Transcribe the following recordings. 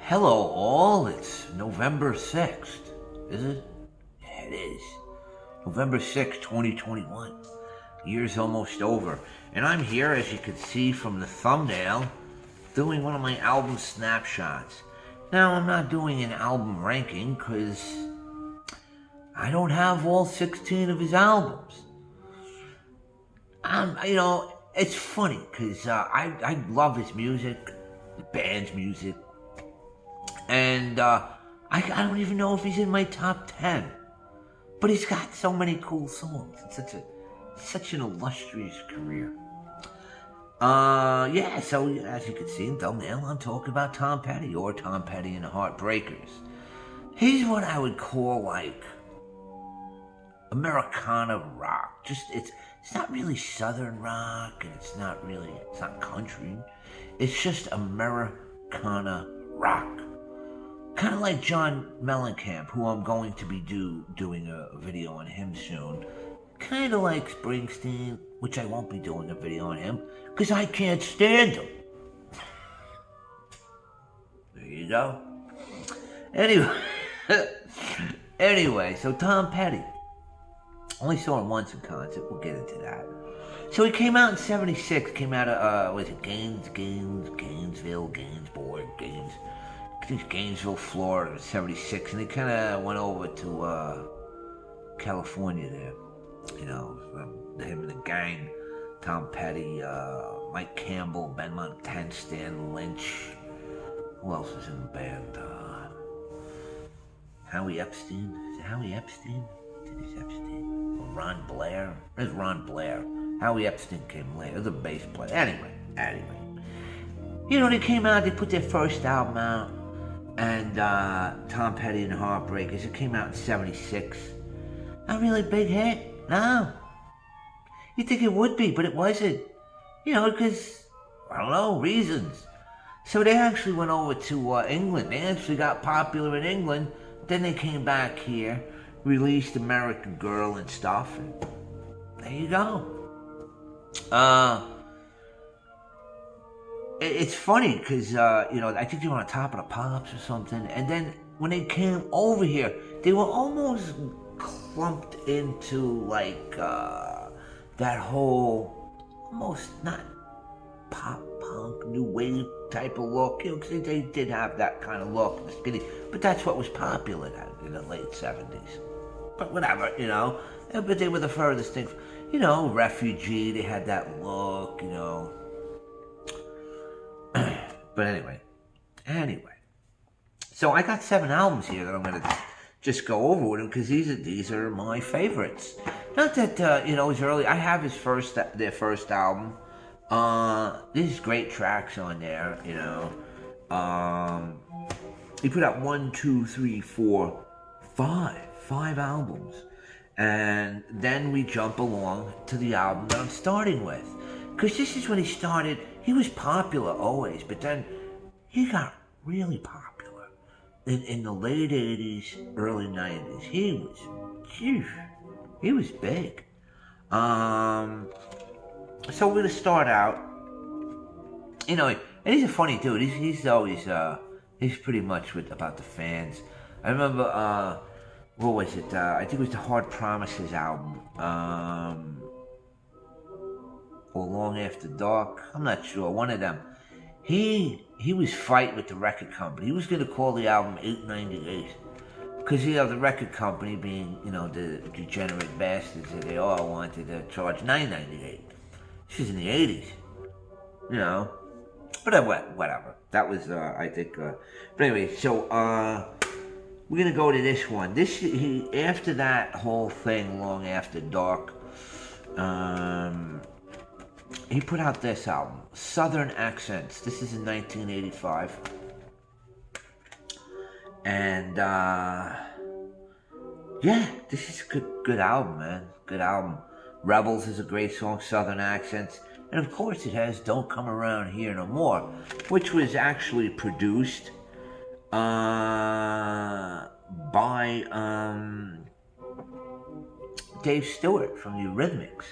Hello all, it's November 6th, is it? Yeah, it is. November 6th, 2021. The year's almost over, and I'm here, as you can see from the thumbnail, doing one of my album snapshots. Now, I'm not doing an album ranking, because I don't have all 16 of his albums. It's funny, because I love his music, the band's music, and I don't even know if he's in my top 10. But he's got so many cool songs. It's such an illustrious career. So as you can see in the thumbnail, I'm talking about Tom Petty, or Tom Petty and the Heartbreakers. He's what I would call like Americana rock. It's not really Southern rock, and it's not country. It's just Americana rock. Kind of like John Mellencamp, who I'm going to be doing a video on him soon. Kind of like Springsteen, which I won't be doing a video on him, because I can't stand him. There you go. Anyway, so Tom Petty. Only saw him once in concert, we'll get into that. So he came out in 76, came out of, Gainesville, Florida in 76, and he kind of went over to California there. Him and the gang, Tom Petty, Mike Campbell, Ben Montaigne, Stan Lynch. Who else was in the band? Howie Epstein. Is it Howie Epstein? Dennis Epstein? Or Ron Blair? There's Ron Blair. Howie Epstein came later, the bass player. Anyway. They came out, they put their first album out, and Tom Petty and the Heartbreakers. It came out in 76. Not really a big hit, no. You'd think it would be, but it wasn't. Because, I don't know, reasons. So they actually went over to England. They actually got popular in England. Then they came back here, released American Girl and stuff, and there you go. It's funny because, I think they were on top of the Pops or something. And then when they came over here, they were almost clumped into like that whole, almost not pop punk, new wave type of look. Because they did have that kind of look, skinny. But that's what was popular then in the late 70s. But whatever, But they were the furthest thing. Refugee, they had that look, But anyway. So I got 7 albums here that I'm going to just go over with them because these are my favorites. Not that, his early. I have their first album. There's great tracks on there, He put out 5 albums. And then we jump along to the album that I'm starting with. Because this is when he started. He was popular always, but then he got really popular in the late 80s, early 90s. He was big. So we're going to start out, and he's a funny dude. He's always, he's pretty much about the fans. I remember, what was it? I think it was the Hard Promises album. Or Long After Dark. I'm not sure. One of them. He was fighting with the record company. He was going to call the album 898. Because, the record company being, the degenerate bastards that they all wanted to charge 998. This was in the 80s. But whatever. That was, I think, but anyway, so, we're going to go to this one. After that whole thing, Long After Dark, he put out this album, Southern Accents. This is in 1985. And, this is a good album, man. Good album. Rebels is a great song, Southern Accents. And of course it has Don't Come Around Here No More, which was actually produced by Dave Stewart from the Eurythmics.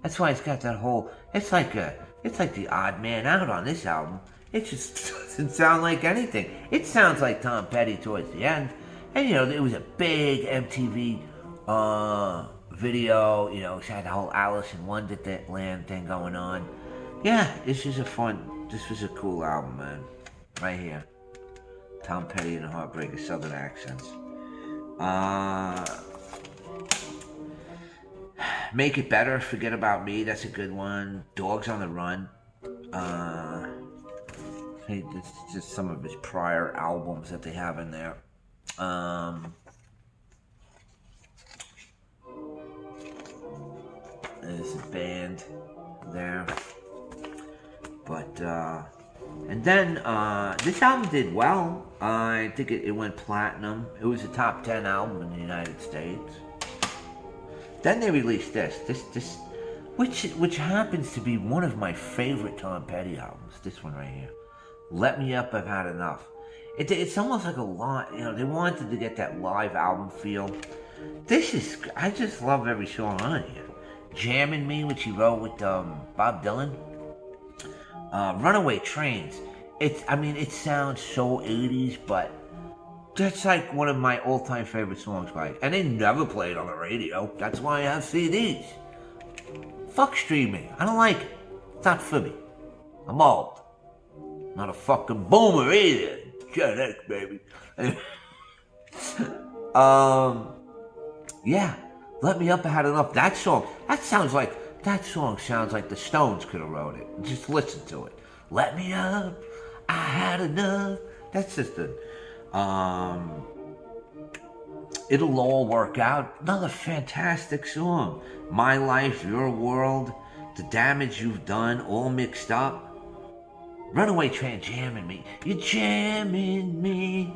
That's why it's got that whole. It's like the odd man out on this album. It just doesn't sound like anything. It sounds like Tom Petty towards the end. And, it was a big MTV video. It had the whole Alice in Wonderland thing going on. Yeah, this was a cool album, man. Right here. Tom Petty and the Heartbreakers, Southern accents. Make It Better, Forget About Me, that's a good one. Dogs on the Run. It's just some of his prior albums that they have in there. There's a band there. But, and then, this album did well. I think it went platinum. It was a top 10 album in the United States. Then they released this, which happens to be one of my favorite Tom Petty albums. This one right here. Let Me Up, I've Had Enough. It's almost like a lot, they wanted to get that live album feel. I just love every song on here. Jammin' Me, which he wrote with Bob Dylan. Runaway Trains. It sounds so 80s, but that's like one of my all-time favorite songs by it. And they never play it on the radio. That's why I have CDs. Fuck streaming. I don't like it. It's not for me. I'm old. Not a fucking boomer either. Gen X, baby. Yeah. Let Me Up, I Had Enough. That song sounds like the Stones could have wrote it. Just listen to it. Let me up, I had enough. That's just It'll All Work Out. Another fantastic song. My Life, Your World, The Damage You've Done, All Mixed Up. Runaway Train, Jamming Me. You're jamming me.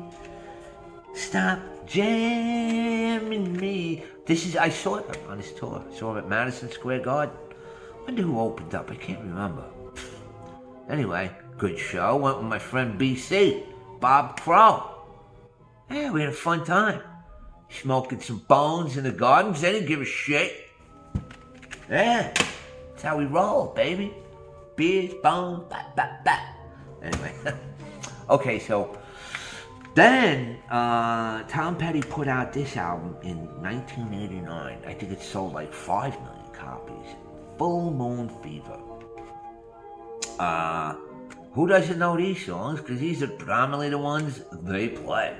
Stop jamming me. I saw him on his tour. I saw him at Madison Square Garden. I wonder who opened up. I can't remember. Anyway, good show. Went with my friend BC, Bob Crow. Yeah, we had a fun time. Smoking some bones in the gardens. They didn't give a shit. Yeah, that's how we roll, baby. Beers, bones, Anyway. Okay, so then Tom Petty put out this album in 1989. I think it sold like 5 million copies. Full Moon Fever. Who doesn't know these songs? Because these are predominantly the ones they play.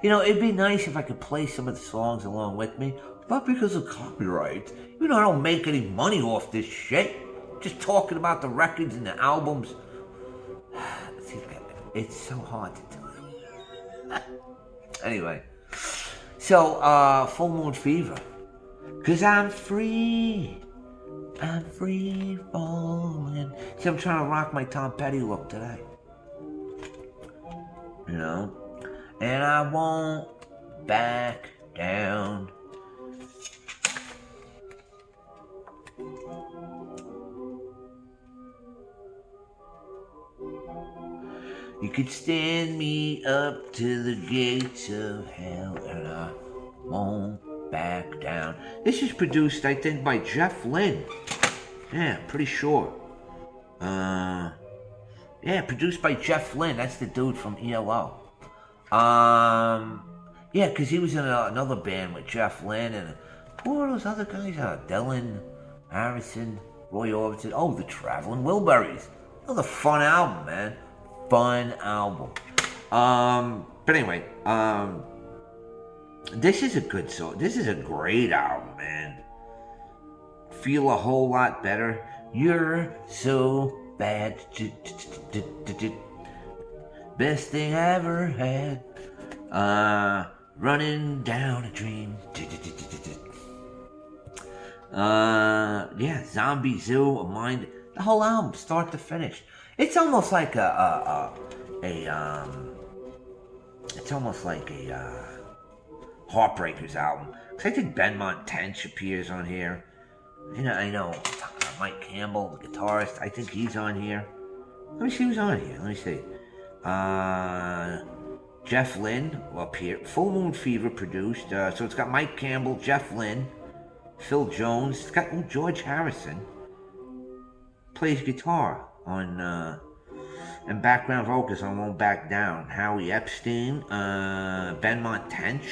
It'd be nice if I could play some of the songs along with me, but because of copyright, I don't make any money off this shit. Just talking about the records and the albums. It's so hard to do. Anyway, so Full Moon Fever. 'Cause I'm free falling. See, I'm trying to rock my Tom Petty look today. And I won't back down. You could stand me up to the gates of hell, and I won't back down. This is produced, I think, by Jeff Lynne. Yeah, pretty sure. Yeah, produced by Jeff Lynne. That's the dude from ELO. Yeah, because he was in another band with Jeff Lynne, and who are those other guys? Dylan, Harrison, Roy Orbison. Oh, the Traveling Wilburys. Another fun album, man. Fun album. But anyway, this is a good song. This is a great album, man. Feel a Whole Lot Better. You're so bad. Best thing I ever had. Running down a dream. Yeah, Zombie Zoo, A Mind. The whole album, start to finish. It's almost like it's almost like a Heartbreakers album. Cause I think Benmont Tench appears on here. I know Mike Campbell, the guitarist. I think he's on here. Let me see who's on here. Let me see. Jeff Lynne up here. Full Moon Fever produced. So it's got Mike Campbell, Jeff Lynne, Phil Jones. It's got George Harrison. plays guitar on and background vocals on Won't Back Down. Howie Epstein, Benmont Tench,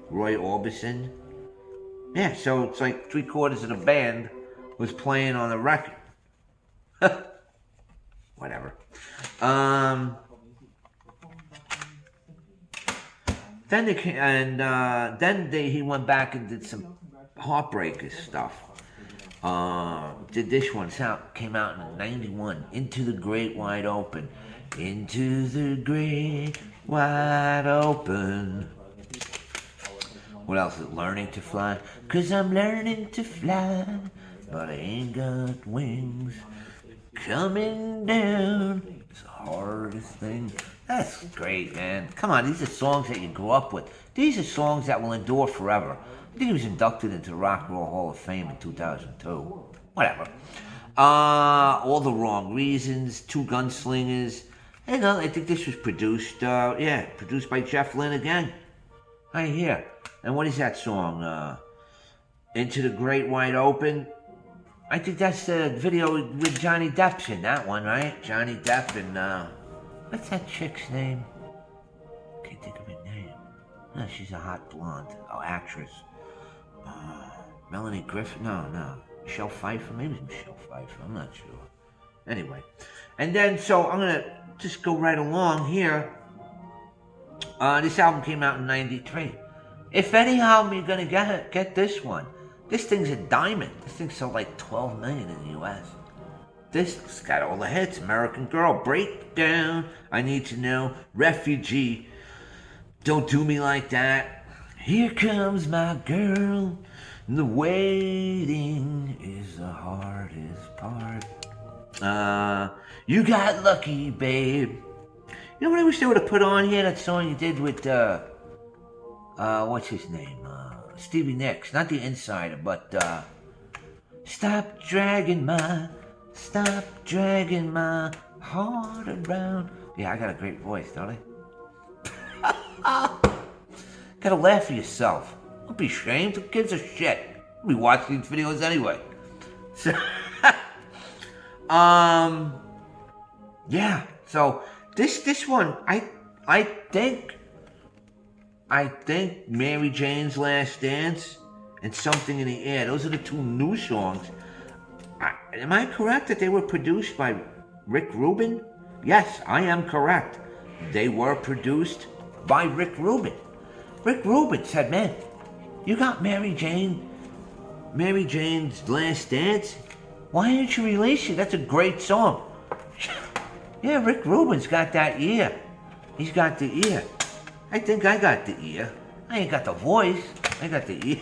Roy Orbison. Yeah, so it's like 3/4 of the band was playing on the record. Whatever. Then they came, and then he went back and did some Heartbreakers stuff. Did this one? Came out in '91. Into the Great Wide Open. Into the Great Wide Open. What else is Learning to Fly? 'Cause I'm learning to fly, but I ain't got wings. Coming down, it's the hardest thing. That's great, man. Come on, these are songs that you grew up with. These are songs that will endure forever. I think he was inducted into the Rock and Roll Hall of Fame in 2002. Whatever. All the Wrong Reasons, Two Gunslingers. Hang on, I think this was produced, produced by Jeff Lynne again. Right here. And what is that song? Into the Great Wide Open. I think that's the video with Johnny Depp's in that one, right? Johnny Depp and, what's that chick's name? Can't think of her name. No, she's a hot blonde. Oh, actress. Melanie Griffith? No. Michelle Pfeiffer? Maybe it's Michelle Pfeiffer. I'm not sure. Anyway. And then, so I'm going to just go right along here. This album came out in '93. If any album you're going to get this one. This thing's a diamond. This thing sold like 12 million in the U.S. This got all the hits. American Girl, Breakdown, I Need to Know, Refugee, Don't Do Me Like That, Here Comes My Girl, The Waiting Is the Hardest Part, You Got Lucky, Babe. You know what I wish they would have put on here? That song you did with, what's his name? Stevie Nicks. Not The Insider, but, Stop dragging my heart around. Yeah, I got a great voice, don't I? Gotta laugh at yourself. Don't be ashamed. Who gives a shit? I'll be watching these videos anyway. So, yeah. So this one, I think Mary Jane's Last Dance and Something in the Air. Those are the two new songs. Am I correct that they were produced by Rick Rubin? Yes, I am correct. They were produced by Rick Rubin. Rick Rubin said, man, you got Mary Jane's Last Dance? Why didn't you release it? That's a great song. Yeah, Rick Rubin's got that ear. He's got the ear. I think I got the ear. I ain't got the voice. I got the ear.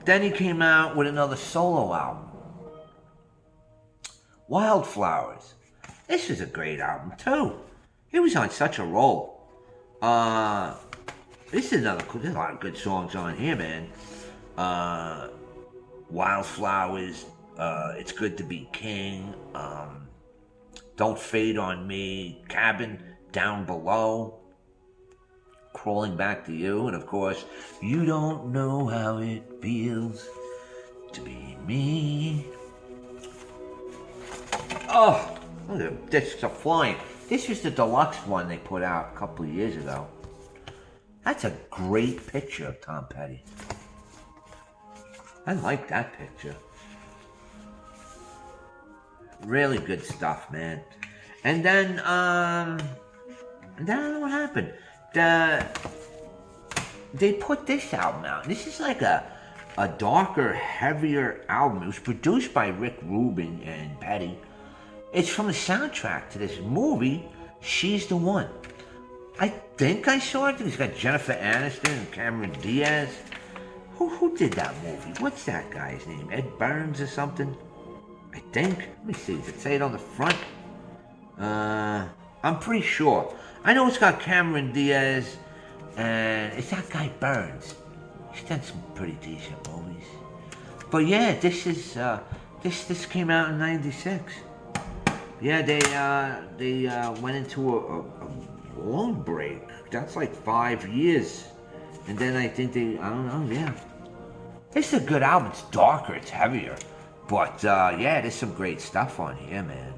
Then he came out with another solo album. Wildflowers. This is a great album, too. He was on such a roll. This is there's a lot of good songs on here, man. Wildflowers, It's Good to Be King, Don't Fade on Me, Cabin Down Below, Crawling Back to You, and of course, You Don't Know How It Feels to Be Me. Oh, look at the discs are flying. This is the deluxe one they put out a couple of years ago. That's a great picture of Tom Petty. I like that picture. Really good stuff, man. And then I don't know what happened. They put this album out. This is like a darker, heavier album. It was produced by Rick Rubin and Petty. It's from the soundtrack to this movie, She's the One. I think I saw it. It's got Jennifer Aniston and Cameron Diaz. Who did that movie? What's that guy's name? Ed Burns or something? I think. Let me see. Does it say it on the front? I'm pretty sure. I know it's got Cameron Diaz, and it's that guy Burns. He's done some pretty decent movies. But yeah, this is this came out in '96. Yeah, they went into a long break. That's like 5 years, and then I think I don't know. Yeah, this is a good album. It's darker. It's heavier. But yeah, there's some great stuff on here, man.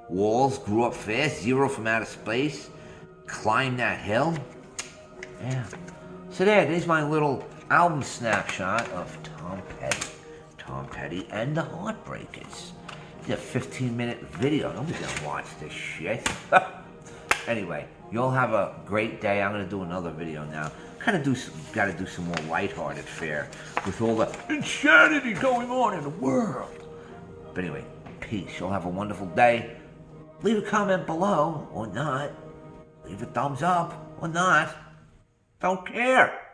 Walls grew up fast, Zero from outer space, climb that hill. Yeah. So there's my little album snapshot of Tom Petty and the Heartbreakers. It's a 15-minute video. Nobody's gonna watch this shit. Anyway, you all have a great day. I'm gonna do another video now. Gotta do some more lighthearted fare with all the insanity going on in the world. But anyway, peace. You'll have a wonderful day. Leave a comment below or not. Leave a thumbs up or not. Don't care.